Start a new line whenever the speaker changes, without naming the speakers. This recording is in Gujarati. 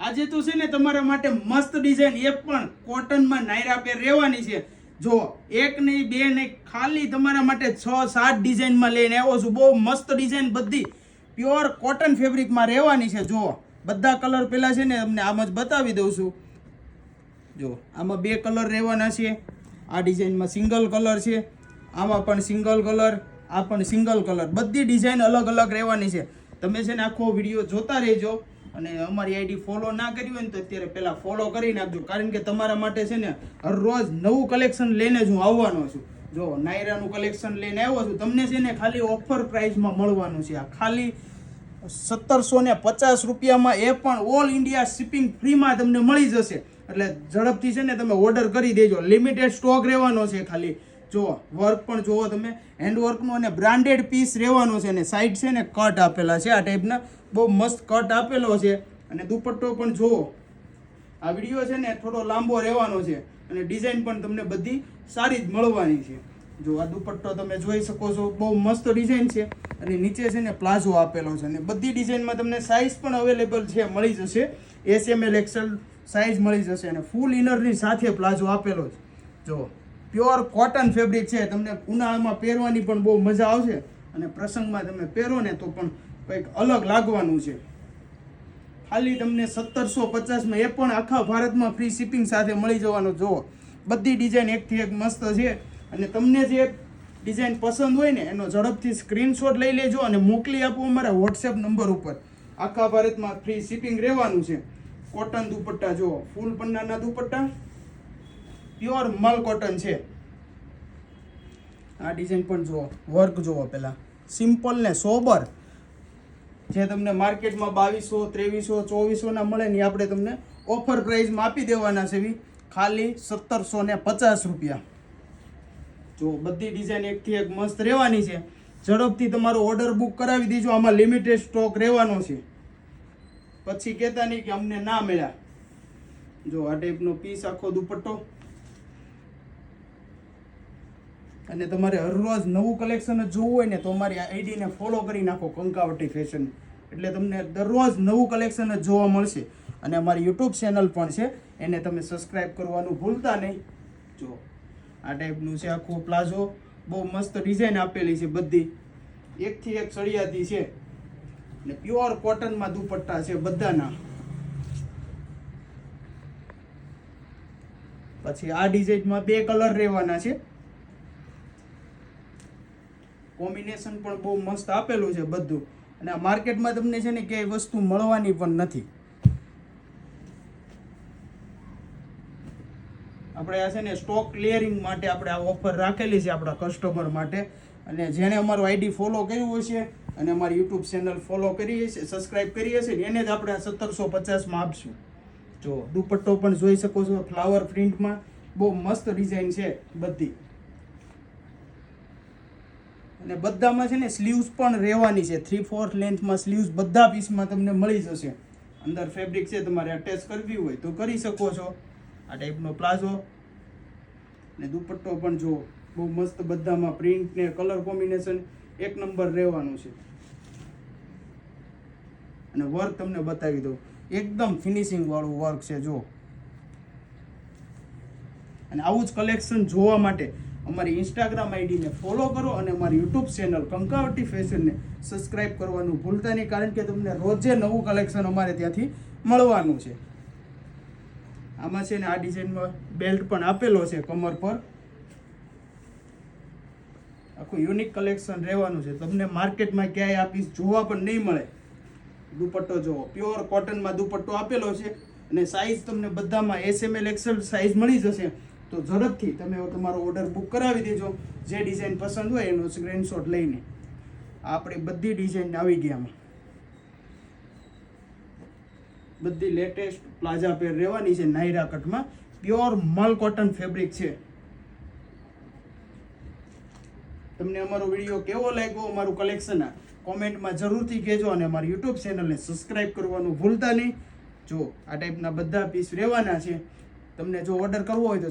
આજે તો છે ને તમારા માટે મસ્ત ડિઝાઇન એ પણ કોટનમાં નાયરા પેર રહેવાની છે. જો એક નહીં બે નહીં ખાલી તમારા માટે 6-7 ડિઝાઇનમાં લઈને આવ્યો છું. બહુ મસ્ત ડિઝાઇન બધી પ્યોર કોટન ફેબ્રિકમાં રહેવાની છે. જો બધા કલર પેલા છે ને તમને આમ જ બતાવી દઉં છું. જો આમાં 2 કલર રહેવાના છે. આ ડિઝાઇનમાં સિંગલ કલર છે, આમાં પણ સિંગલ કલર, આ પણ સિંગલ કલર. બધી ડિઝાઇન અલગ અલગ રહેવાની છે. તમે છે ને આખો વિડીયો જોતા રહેજો અને અમારી આઈડી ફોલો ના કરી હોય ને તો અત્યારે પહેલા ફોલો કરી નાખજો, કારણ કે તમારા માટે છે ને હરરોજ નવું કલેક્શન લઈને જ હું આવવાનો છું. જો નાયરાનું કલેક્શન લઈને આવ્યો છું. તમને છે ને ખાલી ઓફર પ્રાઇસમાં મળવાનું છે. આ ખાલી 1750 રૂપિયામાં, એ પણ ઓલ ઇન્ડિયા શિપિંગ ફ્રીમાં તમને મળી જશે. એટલે ઝડપથી છે ને તમે ઓર્ડર કરી દેજો. લિમિટેડ સ્ટોક રહેવાનો છે. ખાલી જો વર્ક પણ જોવો તમે, હેન્ડવર્કનો અને બ્રાન્ડેડ પીસ રહેવાનો છે. અને સાઈડ છે ને કટ આપેલા છે, આ ટાઈપના બહુ મસ્ત કટ આપેલો છે. અને દુપટ્ટો પણ જોવો. આ વિડીયો છે ને થોડો લાંબો રહેવાનો છે અને ડિઝાઇન પણ તમને બધી સારી જ મળવાની છે. જો આ દુપટ્ટો તમે જોઈ શકો છો, બહુ મસ્ત ડિઝાઇન છે. અને નીચે છે ને પ્લાઝો આપેલો છે. અને બધી ડિઝાઇનમાં તમને સાઇઝ પણ અવેલેબલ છે, મળી જશે. SML XL સાઇઝ મળી જશે. અને ફૂલ ઇનરની સાથે પ્લાઝો આપેલો છે. જો પ્યોર કોટન ફેબ્રિક છે. તમને ઉનાળામાં પહેરવાની પણ બહુ મજા આવશે અને પ્રસંગમાં તમે પહેરો ને તો પણ કંઈક અલગ લાગવાનું છે. ખાલી તમને 1750માં, એ પણ આખા ભારતમાં ફ્રી શિપિંગ સાથે મળી જવાનું. જો બધી ડિઝાઇન એકથી એક મસ્ત છે. અને તમને જે ડિઝાઇન પસંદ હોય ને એનો ઝડપથી સ્ક્રીનશોટ લઈ લેજો અને મોકલી આપો અમારા વોટ્સએપ નંબર ઉપર. આખા ભારતમાં ફ્રી શિપિંગ રહેવાનું છે. કોટન દુપટ્ટા જુઓ, ફૂલ પન્નાના દુપટ્ટા પ્યોર મલ કોટન છે. આ ડિઝાઇન પણ જુઓ, વર્ક જુઓ. પહેલા સિમ્પલ ને સોબર, જે તમને માર્કેટમાં 2200, 2300, 2400 ના મળે ને આપણે તમને ઓફર પ્રાઇસમાં આપી દેવાના છે. ખાલી 1750 રૂપિયા. જો બધી ડિઝાઇન એકથી એક મસ્ત રહેવાની છે. ઝડપથી તમારો ઓર્ડર બુક કરાવી દેજો. આમાં લિમિટેડ સ્ટોક રહેવાનો છે. પછી કહેતા નહીં કે અમને ના મળ્યા. જો આ ટાઈપનો પીસ, આખો દુપટ્ટો. અને તમારે હરરોજ નવું કલેક્શન જ જોવું હોય ને તો અમારી આઈડીને ફોલો કરી નાખો, કંકાવટી ફેશન. એટલે તમને દરરોજ નવું કલેક્શન જ જોવા મળશે. અને અમારી યુટ્યુબ ચેનલ પણ છે, એને તમે સબસ્ક્રાઈબ કરવાનું ભૂલતા નહીં. જો આ ટાઈપનું છે આખું પ્લાઝો. બહુ મસ્ત ડિઝાઇન આપેલી છે. બધી એકથી એક સળિયાતી છે. અને પ્યોર કોટનમાં દુપટ્ટા છે બધાના. પછી આ ડિઝાઇનમાં 2 કલર રહેવાના છે. કોમ્બિનેશન પણ બહુ મસ્ત આપેલું છે બધું. અને આ માર્કેટમાં તમને છે ને ક્યાંય વસ્તુ મળવાની પણ નથી. આપણે આ છે ને સ્ટોક ક્લિયરિંગ માટે આપણે આ ઓફર રાખેલી છે આપણા કસ્ટમર માટે. અને જેણે અમારું આઈડી ફોલો કર્યું હશે અને અમારી યુટ્યુબ ચેનલ ફોલો કરી હશે, સબસ્ક્રાઈબ કરી હશે ને એને જ આપણે 1750માં આપશું. જો દુપટ્ટો પણ જોઈ શકો છો, ફ્લાવર પ્રિન્ટમાં બહુ મસ્ત ડિઝાઇન છે બધી. અને બધામાં છે ને સ્લીવ્સ પણ રહેવાની છે. 3/4 લેન્થમાં સ્લીવ્સ બધા પીસમાં તમને મળી જશે. અંદર ફેબ્રિક છે, તમારે અટેચ કરવી હોય તો કરી શકો છો. આ ટાઈપનો પ્લાઝો ને દુપટ્ટો પણ જો બહુ મસ્ત. બધામાં પ્રિન્ટ ને કલર કોમ્બિનેશન એક નંબર રહેવાનું છે. અને વર્ક તમને બતાવી દઉં, એકદમ ફિનિશિંગ વાળું વર્ક છે. જો અને આવું જ કલેક્શન જોવા માટે અમારી ઇન્સ્ટાગ્રામ આઈડીને ફોલો કરો અને અમારી યુટ્યુબ ચેનલ કંકાવટી ફેશનને સબસ્ક્રાઈબ કરવાનું ભૂલતા નહીં, કારણ કે તમને રોજે નવું કલેક્શન અમારે ત્યાંથી મળવાનું છે. આમાં છે ને આ ડિઝાઇનમાં બેલ્ટ પણ આપેલો છે કમર પર. આખું યુનિક કલેક્શન રહેવાનું છે. તમને માર્કેટમાં ક્યાંય આ પીસ જોવા પણ નહીં મળે. દુપટ્ટો જોવો, પ્યોર કોટનમાં દુપટ્ટો આપેલો છે. અને સાઇઝ તમને બધામાં SML XL સાઇઝ મળી જશે. તો ઝડપથી તમે તમારો ઓર્ડર બુક કરાવી દેજો. જે ડિઝાઇન પસંદ હોય એનો સ્ક્રીનશોટ લઈને. આપણી બધી ડિઝાઇન આવી ગયા. આમાં બધી લેટેસ્ટ પ્લાઝા પેર રહેવાની છે નાયરા કટમાં. પ્યોર મલ કોટન ફેબ્રિક છે. તમને અમારો વિડીયો કેવો લાગ્યો, અમારું કલેક્શન, કોમેન્ટમાં જરૂરથી કહેજો. અને અમારી યુટ્યુબ ચેનલને સબસ્ક્રાઈબ કરવાનું ભૂલતા નહીં. જો આ ટાઈપના બધા પીસ રહેવાના છે. તમને જો ઓર્ડર કરવો હોય તો